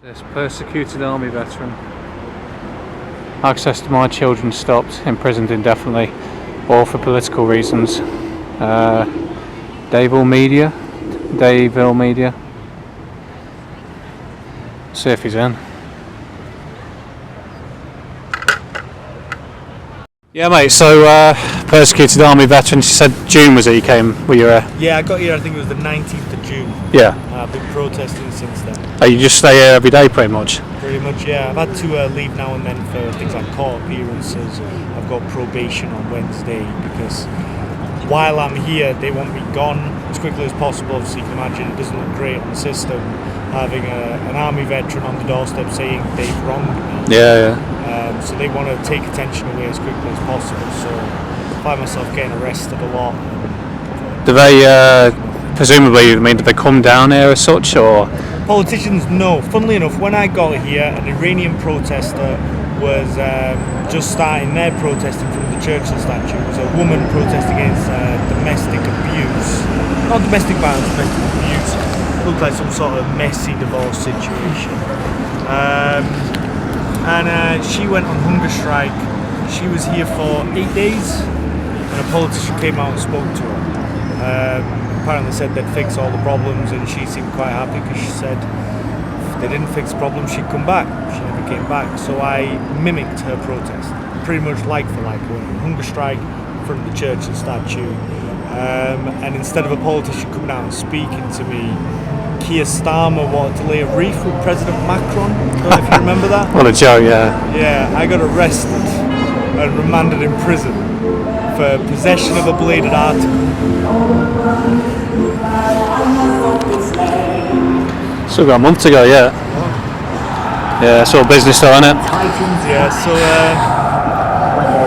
This persecuted army veteran. Access to my children stopped, imprisoned indefinitely, all for political reasons. Daville Media. See if he's in. Yeah, mate, so persecuted army veteran, you said June was it you came? Were you Yeah, I got here, I think it was the 19th of June. Yeah. I've been protesting since then. Oh, you just stay here every day pretty much? Pretty much, yeah. I've had to leave now and then for things like court appearances. I've got probation on Wednesday because while I'm here, they want me gone as quickly as possible. So you can imagine it doesn't look great on the system having an army veteran on the doorstep saying they've wronged me. Yeah. So they want to take attention away as quickly as possible. So I find myself getting arrested a lot. Do they, presumably, do they come down here as such, or? Politicians, no. Funnily enough, when I got here, an Iranian protester was just starting their protesting from the Churchill statue. It was a woman protesting against domestic abuse. Not domestic violence, domestic abuse. It looked like some sort of messy divorce situation. And she went on hunger strike. She was here for 8 days, and a politician came out and spoke to her. Apparently said they'd fix all the problems, and she seemed quite happy because she said if they didn't fix the problem, she'd come back. She never came back, so I mimicked her protest, pretty much like for like, going on hunger strike in front of the Churchill statue. And instead of a politician coming out and speaking to me, Keir Starmer wanted to lay a wreath with President Macron. I don't know if you remember that. What a joke, yeah. Yeah, I got arrested and remanded in prison for possession of a bladed article. Still got a month to go, yeah. Yeah, it's all business though, isn't it? Yeah, so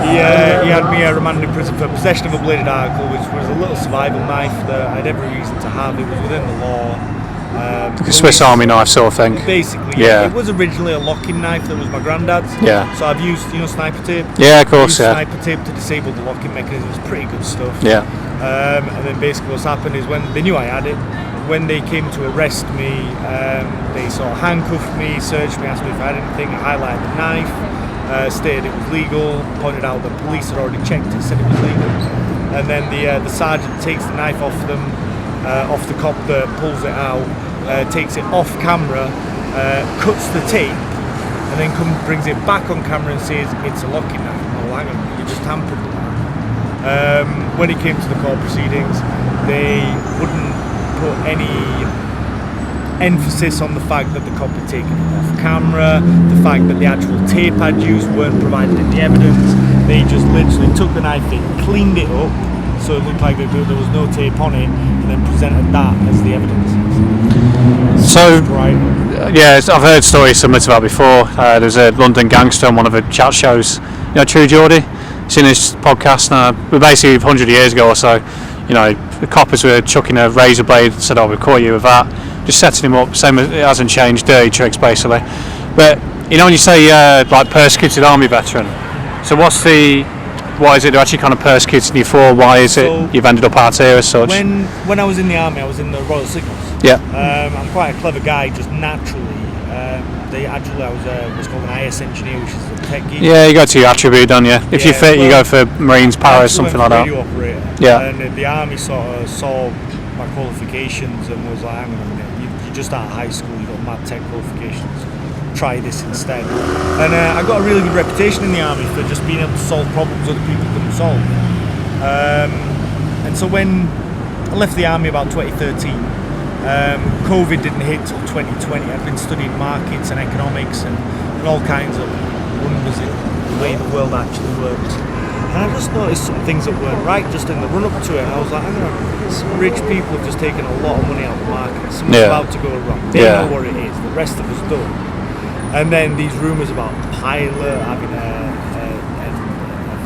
he had me remanded in prison for possession of a bladed article, which was a little survival knife that I had every reason to have. It was within the law. Like a Swiss Army knife sort of thing. Basically, yeah. It was originally a locking knife that was my granddad's. Yeah. So I've used, sniper tape. Yeah, of course, yeah. Sniper tape to disable the locking mechanism. It's pretty good stuff. Yeah. And then basically what's happened is when they knew I had it, when they came to arrest me, they sort of handcuffed me, searched me, asked me if I had anything. I highlighted the knife, stated it was legal, pointed out that police had already checked it, said it was legal. And then the sergeant takes the knife off them, off the cop that pulls it out, takes it off camera, cuts the tape, and then brings it back on camera and says it's a locking knife. Oh, hang on, you just tampered with that. When it came to the court proceedings, they wouldn't put any emphasis on the fact that the cop had taken it off camera, the fact that the actual tape I'd used weren't provided in the evidence. They just literally took the knife, they cleaned it up so it looked like there was no tape on it, and then presented that as the evidence. So, yeah, I've heard stories similar to that before. There's a London gangster on one of the chat shows, True Geordie. Seen his podcast now. Basically, 100 years ago or so, the coppers were chucking a razor blade, said, "Oh, we've caught you with that." Just setting him up. Same, it hasn't changed. Dirty tricks, basically. But when you say like persecuted army veteran, so what is it they're actually kind of persecuting you for? Why is it you've ended up out here as such? When I was in the army, I was in the Royal Signals. Yeah. I'm quite a clever guy, just naturally. I was what's called an IS engineer, which is a tech geek. Yeah, you go to your attribute, don't you? If you fit, you go for Marines, Paras, something like that. Radio operator. Yeah. And the army sort of saw my qualifications and was like, hang on a minute, you're just out of high school, you've got mad tech qualifications. Try this instead. And I got a really good reputation in the army for just being able to solve problems other people couldn't solve. And so when I left the army about 2013, COVID didn't hit till 2020. I've been studying markets and economics and all kinds of wonders in the way the world actually works. And I just noticed some things that weren't right just in the run up to it. And I was like, some rich people have just taken a lot of money out of the market. Something's about to go wrong. They know what it is. The rest of us don't. And then these rumours about a pilot having a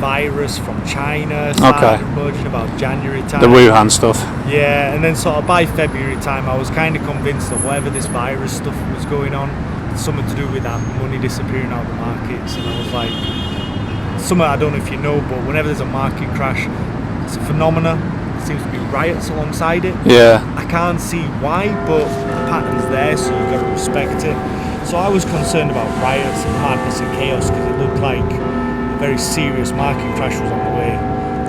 virus from China started emerging about January time. The Wuhan stuff. Yeah, and then sort of by February time I was kind of convinced that whatever this virus stuff was going on, it's something to do with that money disappearing out of the markets. And I was like, I don't know if you know, but whenever there's a market crash, it's a phenomenon. There seems to be riots alongside it. Yeah. I can't see why, but the pattern's there, so you've got to respect it. So I was concerned about riots and madness and chaos because it looked like a very serious market crash was on the way.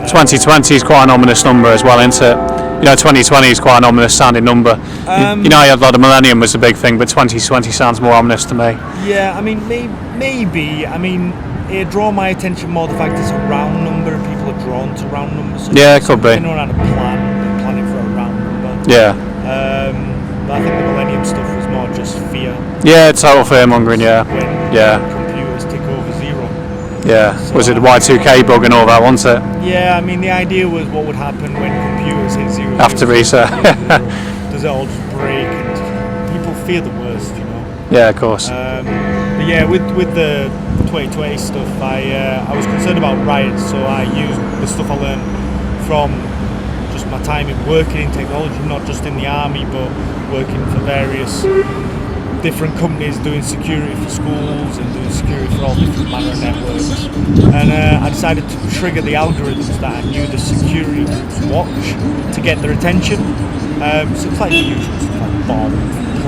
2020 is quite an ominous number as well, isn't it? 2020 is quite an ominous sounding number. You had a lot of millennium was a big thing, but 2020 sounds more ominous to me. Yeah, I mean, maybe. I mean, it drew my attention more the fact it's a round number and people are drawn to round numbers. So yeah, it could be. Anyone had a plan it for a round number. Yeah. But I think the millennium stuff was more just fear. Yeah, total fear mongering, yeah. When computers tick over zero. Yeah, so was it the Y2K bug and all that, wasn't it? Yeah, I mean, the idea was what would happen when computers hit zero. After reset. Does it all just break? And people fear the worst, Yeah, of course. But yeah, with the 2020 stuff, I was concerned about riots, so I used the stuff I learned from just my time in working in technology, not just in the army, but working for various different companies doing security for schools and doing security for all different manner of networks. And I decided to trigger the algorithms that I knew the security groups watch to get their attention. So it's like the usual stuff like bomb,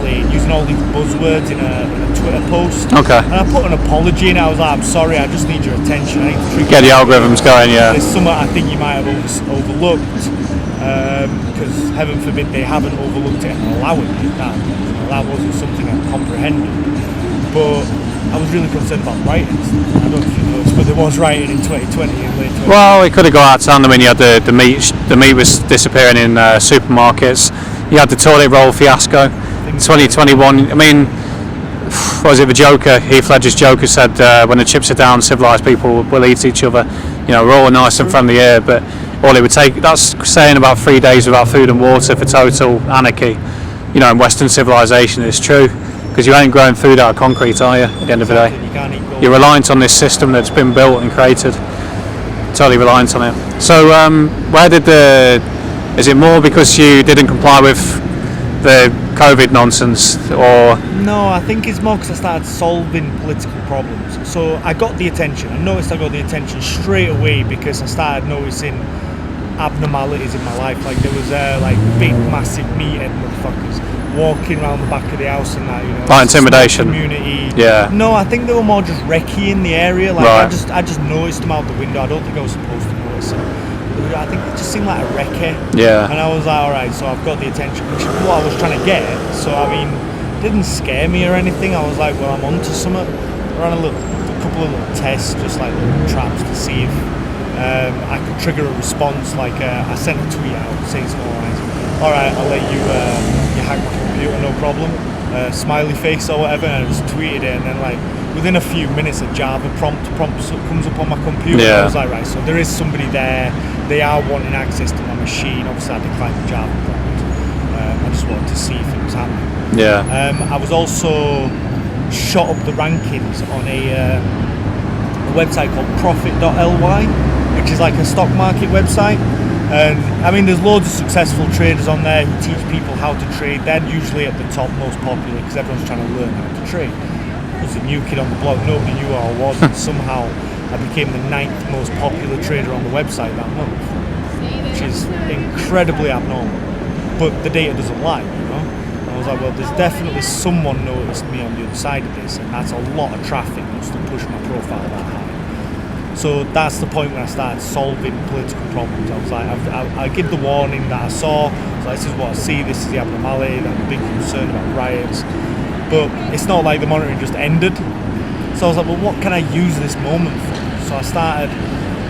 plane, using all these buzzwords in a Twitter post. Okay. And I put an apology in it. I was like, I'm sorry, I just need your attention. I need to trigger Get the algorithms going, yeah. There's something I think you might have overlooked. Because heaven forbid they haven't overlooked it and allowing it. That wasn't something I comprehended. But I was really concerned about writing. I don't know if you noticed, but there was writing in 2020 and late 2020. Well, it could have got out of hand. I mean, you had the meat. The meat was disappearing in supermarkets. You had the toilet roll fiasco. 2021. I mean, what was it? The Joker, Heath Ledger's Joker said, "When the chips are down, civilized people will eat each other." We're all nice and friendly here, but all it would take. That's saying about 3 days without food and water for total anarchy. In Western civilization, it's true. Because you ain't growing food out of concrete, are you, at the end of the day? You're reliant on this system that's been built and created. Totally reliant on it. So, is it more because you didn't comply with the COVID nonsense, or? No, I think it's more because I started solving political problems. So I got the attention. I noticed I got the attention straight away because I started noticing abnormalities in my life. Like there was big, massive meathead motherfuckers walking around the back of the house and that, like intimidation community. Yeah. No, I think they were more just recce in the area. Like right. I just noticed them out the window. I don't think I was supposed to notice them. I think it just seemed like a recce. Yeah. And I was like, alright, so I've got the attention, which is what I was trying to get. So I mean, it didn't scare me or anything. I was like, well, I'm onto something. I ran a couple of little tests, just like little traps to see if I could trigger a response. Like I sent a tweet out saying something like, alright, I'll let you hack my computer, no problem. Smiley face or whatever, and I just tweeted it, and then like within a few minutes a Java prompt comes up on my computer. Yeah. I was like, right, so there is somebody there. They are wanting access to my machine. Obviously I declined the Java prompt. I just wanted to see if it was happening. Yeah. I was also shot up the rankings on a website called profit.ly, which is like a stock market website. And I mean, there's loads of successful traders on there who teach people how to trade. They're usually at the top, most popular, because everyone's trying to learn how to trade. I was a new kid on the block, nobody knew who I was, and somehow I became the 9th most popular trader on the website that month, which is incredibly abnormal. But the data doesn't lie, I was like, well, there's definitely someone noticed me on the other side of this, and that's a lot of traffic just to push my profile that high. So that's the point when I started solving political problems. I was like, I give the warning that I saw. So this is what I see. This is the abnormality. I'm a big concern about riots. But it's not like the monitoring just ended. So I was like, well, what can I use this moment for? So I started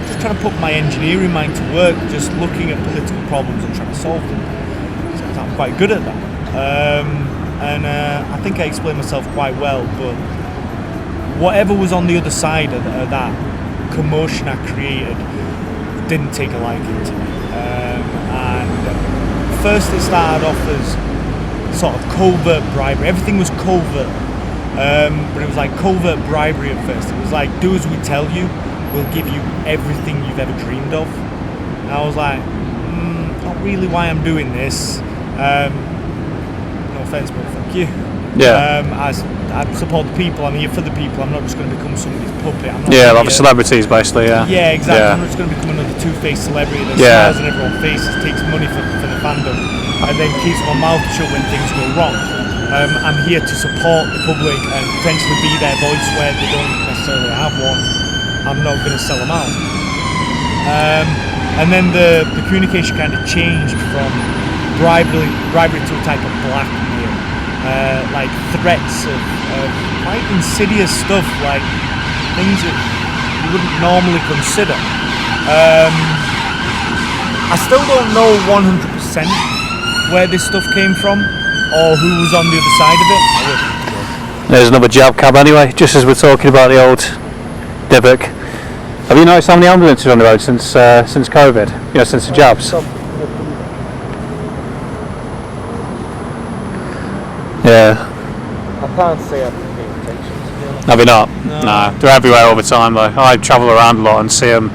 just trying to put my engineering mind to work, just looking at political problems and trying to solve them. So I'm quite good at that. And I think I explained myself quite well. But whatever was on the other side of that commotion I created didn't take a liking to me, and first it started off as sort of covert bribery. Everything was covert, but it was like covert bribery at first. It was like, do as we tell you, we'll give you everything you've ever dreamed of. And I was like, not really why I'm doing this. No offense, but fuck you. Yeah. I support the people. I'm here for the people. I'm not just going to become somebody's puppet. I'm not like the celebrities, basically. Yeah. Yeah, exactly. Yeah. I'm not just going to become another two-faced celebrity that smiles in everyone's faces, takes money for the fandom, and then keeps my mouth shut when things go wrong. I'm here to support the public and potentially be their voice where they don't necessarily have one. I'm not going to sell them out. And then the communication kind of changed from bribery to a type of blackmail, like threats of quite insidious stuff, like things that you wouldn't normally consider. I still don't know 100% where this stuff came from or who was on the other side of it. There's another jab cab anyway, just as we're talking about the old Divok. Have you noticed how many ambulances on the road since COVID? You know, since the jabs? Yeah. I can't say I've been paying attention, to be honest. Have you not? No. Nah, they're everywhere all the time though. I travel around a lot and see them.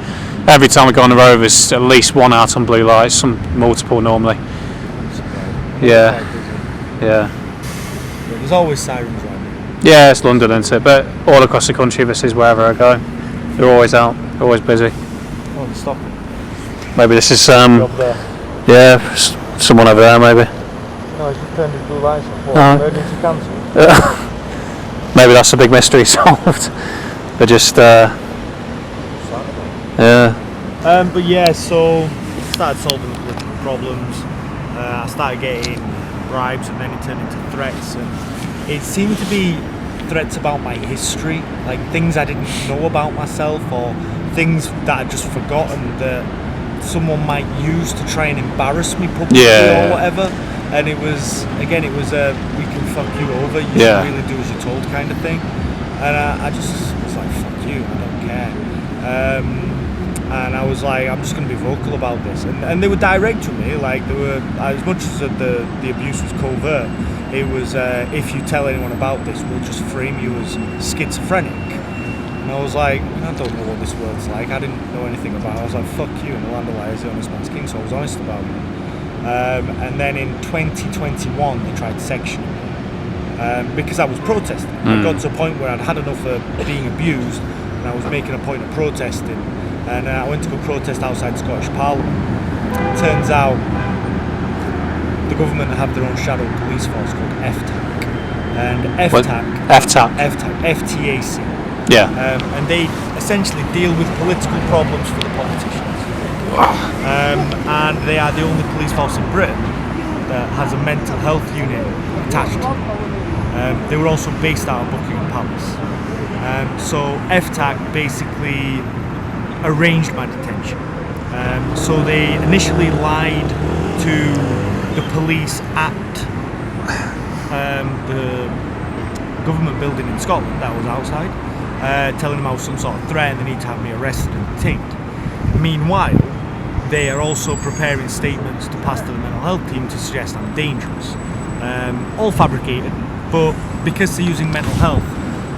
Every time I go on the road there's at least one out on blue lights, some multiple normally. Yeah. Yeah. There's always sirens around. Yeah, it's London, isn't it? But all across the country, this is wherever I go. They're always out, they're always busy. Oh, stop it. Maybe this is Up there. yeah, someone over there maybe. No, it's just turned his blue lights off. Oh. Emergency cancelled. Maybe that's a big mystery solved. They're just yeah. But yeah, so I started solving political problems. I started getting bribes, and then it turned into threats, and it seemed to be threats about my history, like things I didn't know about myself, or things that I'd just forgotten that someone might use to try and embarrass me publicly or whatever. And it was a we can fuck you over, you should really do as you're told kind of thing. And I just was like, fuck you, I don't care. And I was like, I'm just going to be vocal about this. And they were direct with me, like they were, as much as the abuse was covert, it was, if you tell anyone about this, we'll just frame you as schizophrenic. And I was like, I don't know what this world's like, I didn't know anything about it. I was like, fuck you, and the land of liars, the honest man's king, so I was honest about it. And then in 2021 they tried sectioning me because I was protesting. I got to a point where I'd had enough of being abused and I was making a point of protesting, and I went to go protest outside Scottish Parliament. Turns out the government have their own shadow police force called FTAC, and FTAC, and they essentially deal with political problems for the politicians. And they are the only police force in Britain that has a mental health unit attached to them. They were also based out of Buckingham Palace. So FTAC basically arranged my detention. So they initially lied to the police at the government building in Scotland that was outside, telling them I was some sort of threat and they need to have me arrested and detained. Meanwhile, they are also preparing statements to pass to the mental health team to suggest I'm dangerous. All fabricated, but because they're using mental health,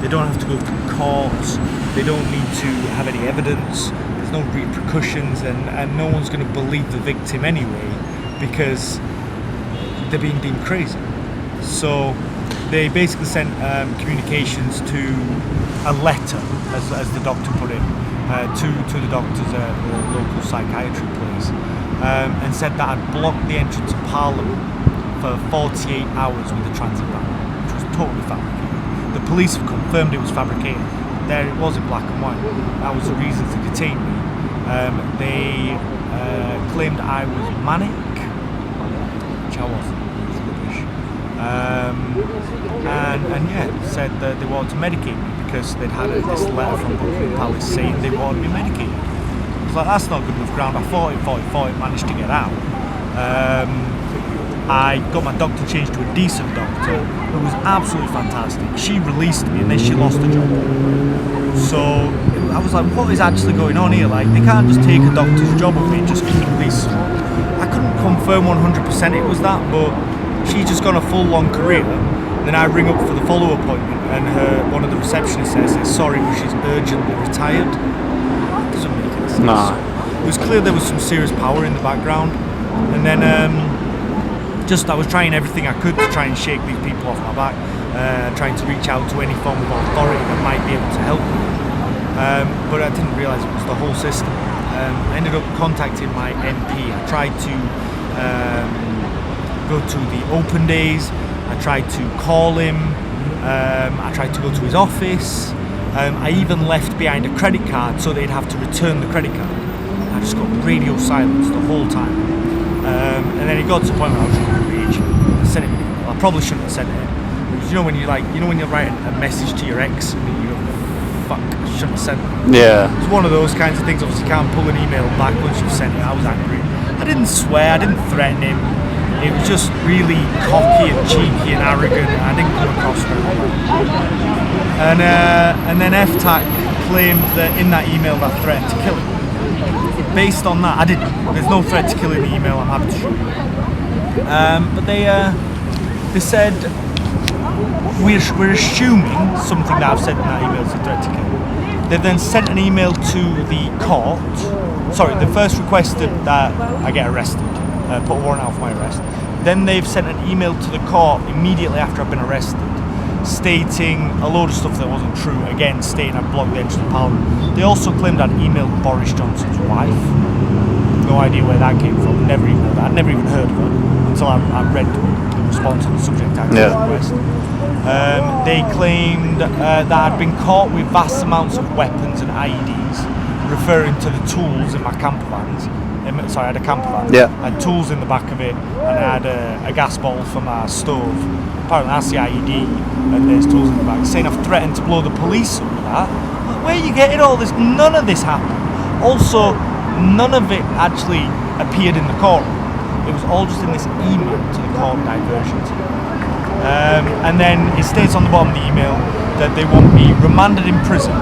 they don't have to go to courts, they don't need to have any evidence, there's no repercussions, and no one's going to believe the victim anyway because they're being deemed crazy. So they basically sent communications to a letter, as the doctor put it, to the doctors at the local psychiatry place, and said that I'd blocked the entrance of Parliament for 48 hours with a transit van, which was totally fabricated. The police have confirmed it was fabricated. There it was in black and white. That was the reason to detain me. They claimed I was manic, which I wasn't. It was rubbish. And yeah, said that they wanted to medicate me because they'd had this letter from Buckingham Palace saying they wanted me medicated. I was like, that's not good enough ground. I fought it, managed to get out. I got my doctor changed to a decent doctor who was absolutely fantastic. She released me and then she lost her job. So I was like, what is actually going on here? Like, they can't just take a doctor's job of me just because they release someone. I couldn't confirm 100% it was that, but she's just gone a full-on career. Then I ring up for the follow appointment and one of the receptionists says, sorry, but she's urgently retired. That doesn't make any sense. Nah. It was clear there was some serious power in the background. And then I was trying everything I could to try and shake these people off my back, trying to reach out to any form of authority that might be able to help me. But I didn't realise it was the whole system. I ended up contacting my MP. I tried to go to the open days. I tried to call him. I tried to go to his office. I even left behind a credit card so they'd have to return the credit card. I just got radio silence the whole time. And then it got to the point where I was really raging. I sent him an email. I probably shouldn't have sent it. Because when you write a message to your ex and you go, fuck, I shouldn't have sent it. Yeah. It's one of those kinds of things. Obviously, you can't pull an email back once you've sent it. I was angry. I didn't swear. I didn't threaten him. It was just really cocky and cheeky and arrogant. I didn't come across very well. And then FTAC claimed that in that email that I threatened to kill him. Based on that, I didn't. There's no threat to kill in the email. I'm happy to show you. But they said we're assuming something that I've said in that email is a threat to kill. They then sent an email to the court. Sorry, they first requested that I get arrested, put a warrant out for my arrest. Then they've sent an email to the court immediately after I've been arrested, stating a load of stuff that wasn't true. Again, stating I blocked the entrance to Parliament. They also claimed I'd emailed Boris Johnson's wife. No idea where that came from. Never even heard of that. I'd never even heard of her until I read the response to the subject access request. They claimed that I'd been caught with vast amounts of weapons and IEDs, referring to the tools in my camper vans. Sorry, I had a camper van. Yeah. I had tools in the back of it, and I had a gas bottle for my stove. Apparently that's the IED, and there's tools in the back. Saying I've threatened to blow the police up with that. Where are you getting all this? None of this happened. Also, none of it actually appeared in the court. It was all just in this email to the court diversion team. And then it states on the bottom of the email that they want me remanded in prison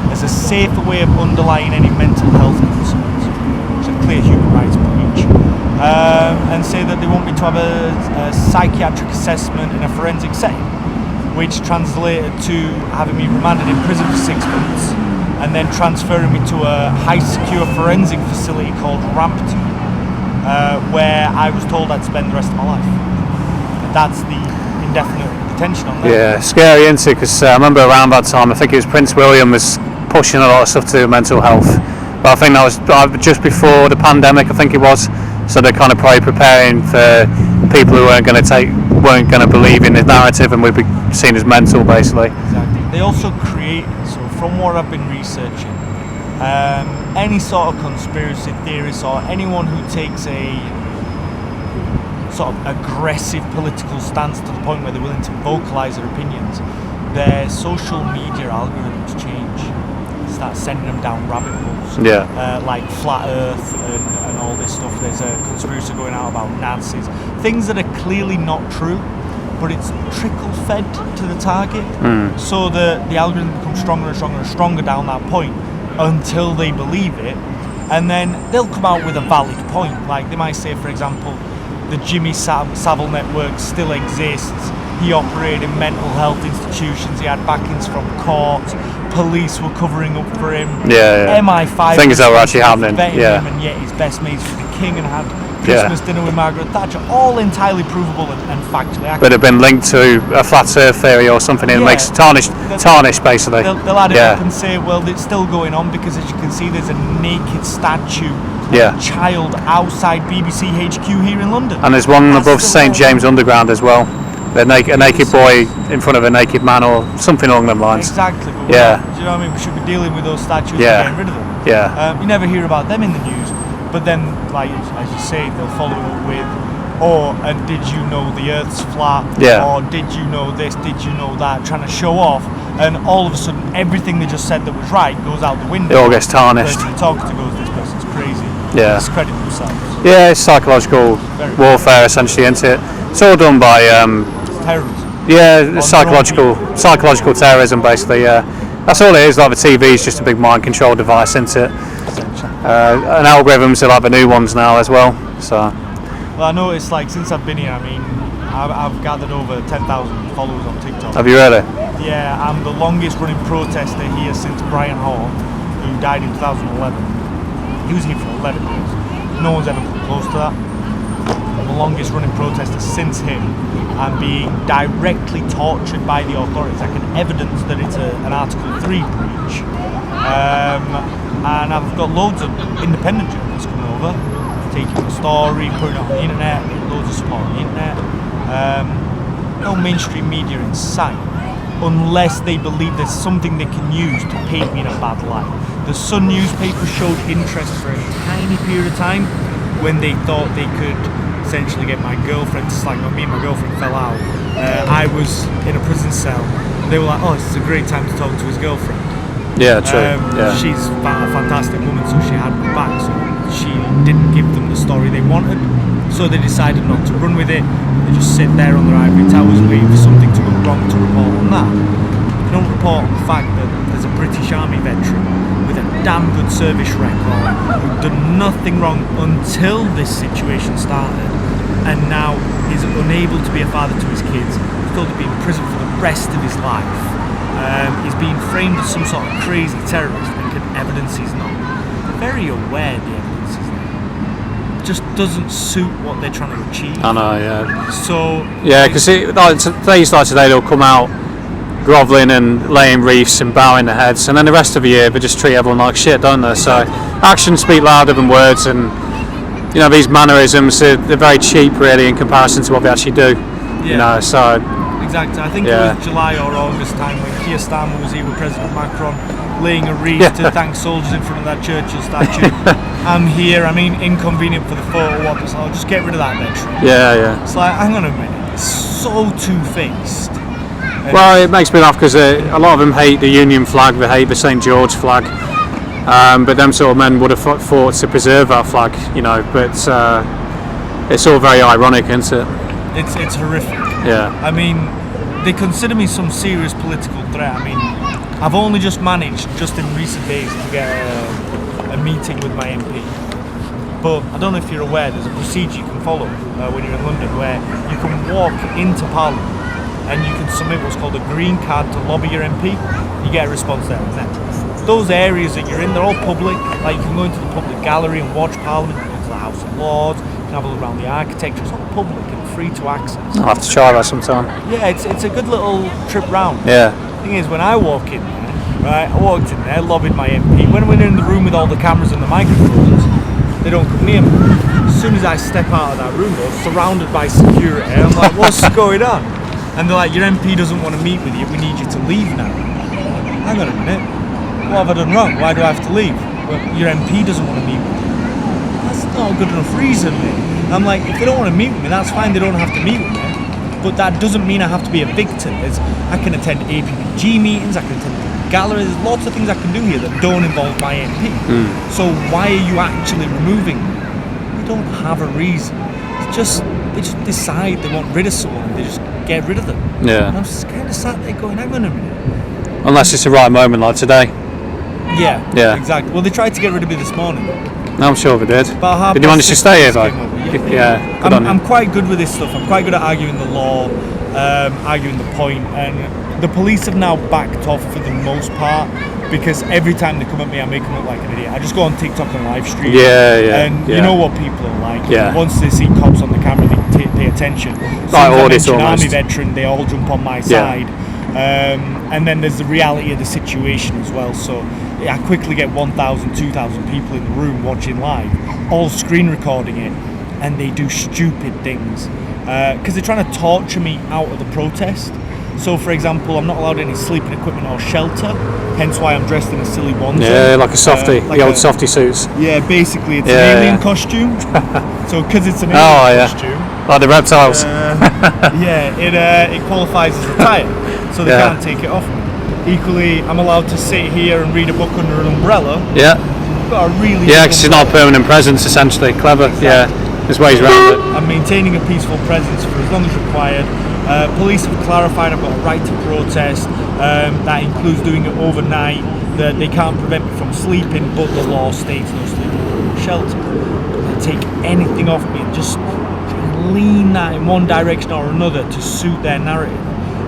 as a safer way of underlying any mental health concerns, which is a clear human rights breach, and say that they want me to have a psychiatric assessment in a forensic setting, which translated to having me remanded in prison for 6 months and then transferring me to a high secure forensic facility called Rampton, where I was told I'd spend the rest of my life. And that's the indefinite detention on that. Yeah, scary, isn't it? Because I remember around that time, I think it was Prince William was pushing a lot of stuff to do with mental health. But I think that was just before the pandemic, I think it was. So they're kind of probably preparing for people who weren't going to believe in the narrative and would be seen as mental, basically. Exactly. They also create, so from what I've been researching, any sort of conspiracy theorist or anyone who takes a sort of aggressive political stance to the point where they're willing to vocalise their opinions, their social media algorithms change. Start sending them down rabbit holes. Yeah. Like flat Earth and all this stuff. There's a conspiracy going out about Nazis. Things that are clearly not true, but it's trickle-fed to the target. So the algorithm becomes stronger and stronger and stronger down that point until they believe it. And then they'll come out with a valid point. Like they might say, for example, the Jimmy Savile network still exists. He operated in mental health institutions. He had backings from court. Police were covering up for him. Yeah. MI5 things that were actually happening. Yeah. Him, and yet his best mates with the king and had Christmas dinner with Margaret Thatcher. All entirely provable and factually accurate. But have been linked to a flat earth theory or something. It makes tarnish basically. They'll add it up and say, well, it's still going on because as you can see, there's a naked statue of a child outside BBC HQ here in London. And there's one above St James Underground as well. A naked boy in front of a naked man or something along them lines. Exactly. But do you know what I mean? We should be dealing with those statues and getting rid of them. Yeah. You never hear about them in the news. But then, like as you say, they'll follow it up with, and did you know the Earth's flat? Yeah. Or did you know this? Did you know that? Trying to show off, and all of a sudden, everything they just said that was right goes out the window. It all gets tarnished. The person talking to goes, this person's crazy. Yeah. Discredit themselves. Yeah, it's psychological warfare essentially, isn't it? It's all done by terrorism. Yeah, psychological terrorism, basically. Yeah, that's all it is. Like the TV is just a big mind control device, isn't it? And algorithms are like the new ones now as well. So. Well, I noticed, like, since I've been here, I mean, I've gathered over 10,000 followers on TikTok. Have you really? Yeah, I'm the longest running protester here since Brian Hall, who died in 2011. He was here for 11 years. No one's ever come close to that. I'm the longest running protester since him. I'm being directly tortured by the authorities. I can evidence that it's an Article 3 breach. And I've got loads of independent journalists coming over, taking the story, putting it on the internet, getting loads of support on the internet. no mainstream media in sight, unless they believe there's something they can use to paint me in a bad light. The Sun newspaper showed interest for a tiny period of time when they thought they could essentially get my girlfriend to slag me and my girlfriend fell out. I was in a prison cell. They were like, oh, this is a great time to talk to his girlfriend. Yeah, true. She's a fantastic woman, so she had my back, so she didn't give them the story they wanted, so they decided not to run with it. They just sit there on their ivory towers waiting for something to go wrong to report on that. They don't report on the fact that there's a British Army veteran with a damn good service record who'd done nothing wrong until this situation started, and now is unable to be a father to his kids. He's going to be in prison for the rest of his life. He's being framed as some sort of crazy terrorist and can evidence he's not. They're very aware the evidence is there. It just doesn't suit what they're trying to achieve. I know, yeah. So yeah, because days like today they'll come out grovelling and laying reefs and bowing their heads, and then the rest of the year they just treat everyone like shit, don't they? So actions speak louder than words, and you know, these mannerisms, they're very cheap really in comparison to what they actually do. yeah. You know, so exactly. I think it was July or August time when Keir Starmer was here with President Macron, laying a wreath to thank soldiers in front of that Churchill statue. I'm here. I mean, inconvenient for the photo op. So I'll just get rid of that veteran. Yeah. It's like, hang on a minute. It's so two-faced. Well, it makes me laugh because a lot of them hate the Union flag, they hate the St George flag, but them sort of men would have fought to preserve that flag, you know. But it's all very ironic, isn't it? It's horrific. Yeah. I mean, they consider me some serious political threat. I mean, I've only just managed, just in recent days, to get a meeting with my MP. But I don't know if you're aware, there's a procedure you can follow when you're in London where you can walk into Parliament and you can submit what's called a green card to lobby your MP. You get a response there and then. Those areas that you're in, they're all public. Like, you can go into the public gallery and watch Parliament, you can go to the House of Lords, you can have a look around the architecture. It's all public and free to access. I'll have to try that sometime. Yeah, it's a good little trip round. Yeah. The thing is, when I walk in there, right, I walked in there, lobbied my MP. When we're in the room with all the cameras and the microphones, they don't come near me. As soon as I step out of that room, though, surrounded by security, I'm like, what's going on? And they're like, your MP doesn't want to meet with you, we need you to leave now. Hang on a minute, what have I done wrong? Why do I have to leave? Well, your MP doesn't want to meet with you. That's not a good enough reason, mate. I'm like, if they don't want to meet with me, that's fine, they don't have to meet with me. But that doesn't mean I have to be a victim. I can attend APPG meetings, I can attend galleries, there's lots of things I can do here that don't involve my MP. So why are you actually removing me? We don't have a reason. They just decide they want rid of someone and they just get rid of them. Yeah. And I'm just kind of sat there going, hang on a minute. Unless it's the right moment, like today. Yeah, exactly. Well, they tried to get rid of me this morning. I'm sure they did. Did you manage to stay here though? Yeah. Good on you. I'm quite good with this stuff. I'm quite good at arguing the law, arguing the point, and the police have now backed off for the most part because every time they come at me, I make them look like an idiot. I just go on TikTok and live stream. And you know what people are like. Yeah. Once they see cops on the camera, they pay attention. Like an army veteran, they all jump on my side. And then there's the reality of the situation as well. So I quickly get 1,000, 2,000 people in the room watching live, all screen recording it, and they do stupid things because they're trying to torture me out of the protest. So, for example, I'm not allowed any sleeping equipment or shelter, hence why I'm dressed in a silly onesie. Yeah, like a softie, the old softie suits. Yeah, basically it's an alien costume. So, because it's an alien costume, like the reptiles. It qualifies as attire, so they can't take it off me. Equally, I'm allowed to sit here and read a book under an umbrella. Yeah. Got a really because it's not a permanent presence, essentially. Clever. Exactly. Yeah. There's ways around it. I'm maintaining a peaceful presence for as long as required. Police have clarified I've got a right to protest. That includes doing it overnight. That they can't prevent me from sleeping, but the law states no sleeping in shelter. They take anything off me and just lean that in one direction or another to suit their narrative.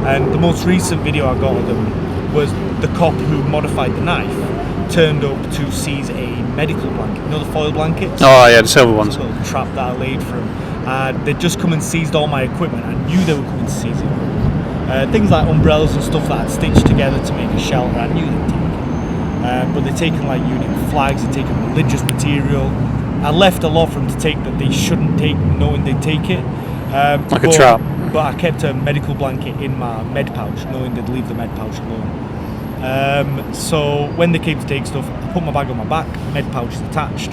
And the most recent video I got of them was the cop who modified the knife turned up to seize a medical blanket, you know, the foil blankets? Oh yeah, the silver ones. A little trap that I laid for him. They'd just come and seized all my equipment. I knew they were coming to seize it. Things like umbrellas and stuff that I'd stitched together to make a shelter, I knew they'd take it. But they're taking like union flags, they're taking religious material. I left a lot for them to take that they shouldn't take, knowing they'd take it. Like a trap. but I kept a medical blanket in my med pouch, knowing they'd leave the med pouch alone. So when they came to take stuff, I put my bag on my back, med pouch is attached.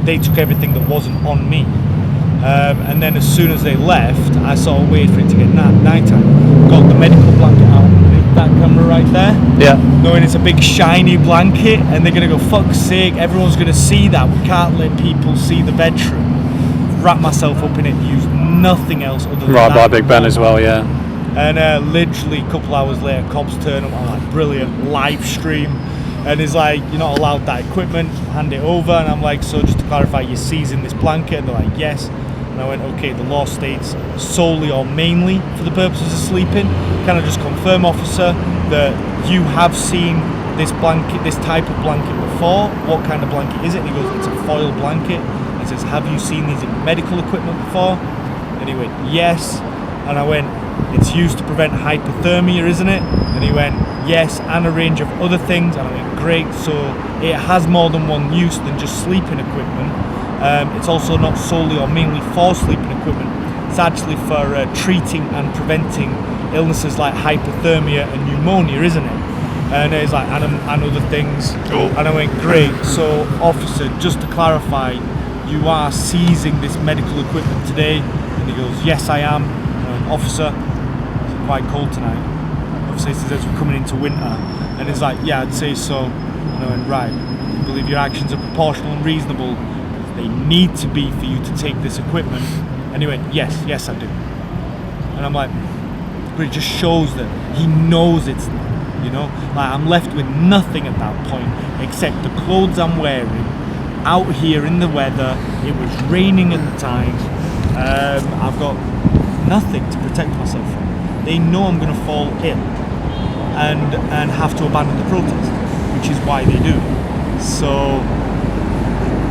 They took everything that wasn't on me. And then as soon as they left, I sort of waited for it to get night time. Got the medical blanket out underneath that camera right there. Yeah. Knowing it's a big shiny blanket, and they're gonna go, fuck's sake, everyone's gonna see that. We can't let people see the veteran. Wrap myself up in it, use nothing else other than Right that. by Big Ben as well, yeah. And literally a couple hours later, cops turn up. I'm like, brilliant, live stream. And he's like, you're not allowed that equipment, hand it over. And I'm like, so just to clarify, you're seizing this blanket? And they're like, yes. And I went, okay, the law states solely or mainly for the purposes of sleeping. Can I just confirm, officer, that you have seen this blanket, this type of blanket before? What kind of blanket is it? And he goes, it's a foil blanket. And says, have you seen these in medical equipment before? And he went, yes. And I went, it's used to prevent hypothermia, isn't it? And he went, yes, and a range of other things. And I went, great, so it has more than one use than just sleeping equipment. It's also not solely or mainly for sleeping equipment. It's actually for treating and preventing illnesses like hypothermia and pneumonia, isn't it? And it's like, and other things. Oh. And I went, great, so officer, just to clarify, you are seizing this medical equipment today? And he goes, yes, I am. And I went, officer, it's quite cold tonight. Officer, he says, we're coming into winter. And he's like, yeah, I'd say so. And I went, right, you believe your actions are proportional and reasonable? They need to be for you to take this equipment. And he went, yes, I do. And I'm like, but it just shows that he knows it's not, you know? Like, I'm left with nothing at that point except the clothes I'm wearing, out here in the weather. It was raining at the time. I've got nothing to protect myself from. They know I'm going to fall ill and have to abandon the protest, which is why they do. So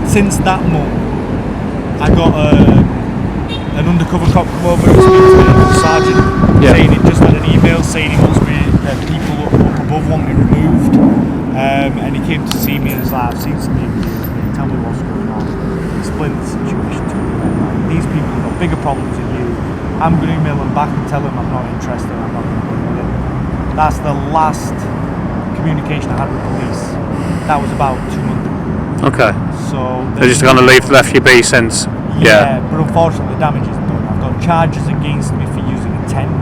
since that moment, I got an undercover cop come over and speak to me, a sergeant, saying he just had an email saying he wants me, people up above want me removed. And he came to see me and was like, I've seen some images, tell me what's going on. Explain the situation to me. Like, these people have got bigger problems than you. I'm going to email them back and tell them I'm not interested, I'm not going to deal with it. That's the last communication I had with police. That was about 2 months ago. Okay. So they're just going to left you be since. Yeah, but unfortunately the damage is done. I've got charges against me for using a tent.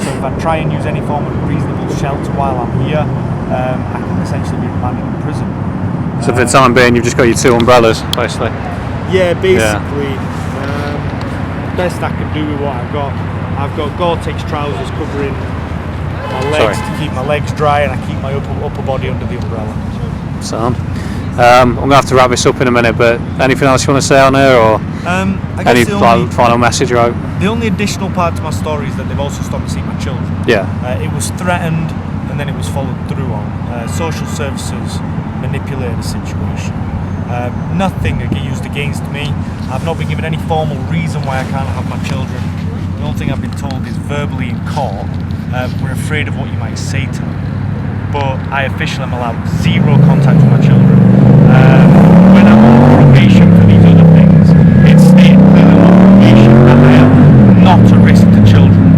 So if I try and use any form of reasonable shelter while I'm here, I can essentially be remanded in prison. So for the time being, you've just got your 2 umbrellas, basically. Yeah, basically. Best I can do with what I've got Gore-Tex trousers covering my legs to keep my legs dry, and I keep my upper body under the umbrella. Sound. I'm going to have to wrap this up in a minute, but anything else you want to say on there, or any final message? Right? The only additional part to my story is that they've also stopped me seeing my children. Yeah. It was threatened, and then it was followed through on. Social services manipulated the situation. Nothing used against me. I've not been given any formal reason why I can't have my children. The only thing I've been told is verbally in court, we're afraid of what you might say to them. But I officially am allowed 0 contact with my children. When I'm on probation for these other things, it's stated clearly on probation that I am not a risk to children.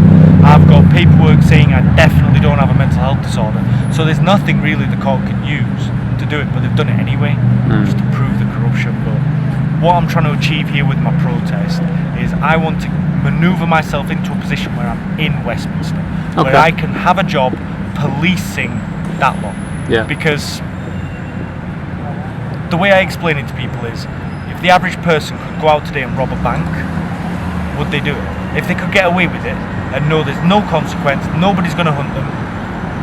I've got paperwork saying I definitely don't have a mental health disorder. So there's nothing really the court can use to do it, but they've done it anyway, just to prove the corruption. But what I'm trying to achieve here with my protest is I want to manoeuvre myself into a position where I'm in Westminster, where I can have a job policing that law. Yeah. Because the way I explain it to people is, if the average person could go out today and rob a bank, would they do it? If they could get away with it and know there's no consequence, nobody's going to hunt them,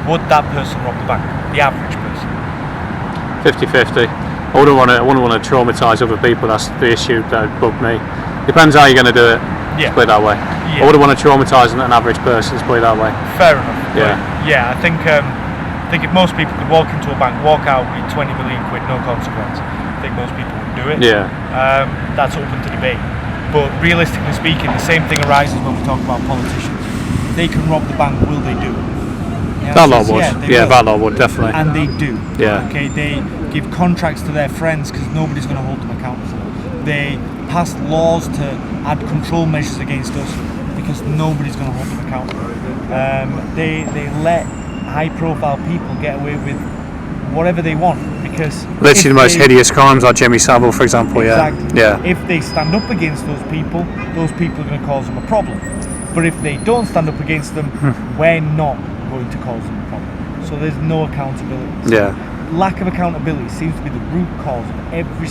would that person rob the bank? The average person. 50-50. I wouldn't want to traumatise other people. That's the issue that bugged me. Depends how you're going to do it. Yeah. Put it that way. Yeah. I wouldn't want to traumatise an average person. Put it that way. Fair enough. Yeah. Yeah. I think if most people could walk into a bank, walk out with 20 million quid, no consequence, I think most people would do it. Yeah. That's open to debate. But realistically speaking, the same thing arises when we talk about politicians. If they can rob the bank, will they do it? That law would. Yeah, that law would, definitely. And they do. Yeah. Okay, they give contracts to their friends because nobody's going to hold them accountable. They pass laws to add control measures against us because nobody's going to hold them accountable. They let high-profile people get away with whatever they want because literally the most hideous crimes, like Jimmy Savile, for example. Exactly. Yeah. If they stand up against those people are going to cause them a problem. But if they don't stand up against them, we're not going to cause them a problem. So there's no accountability. Yeah. Lack of accountability seems to be the root cause of every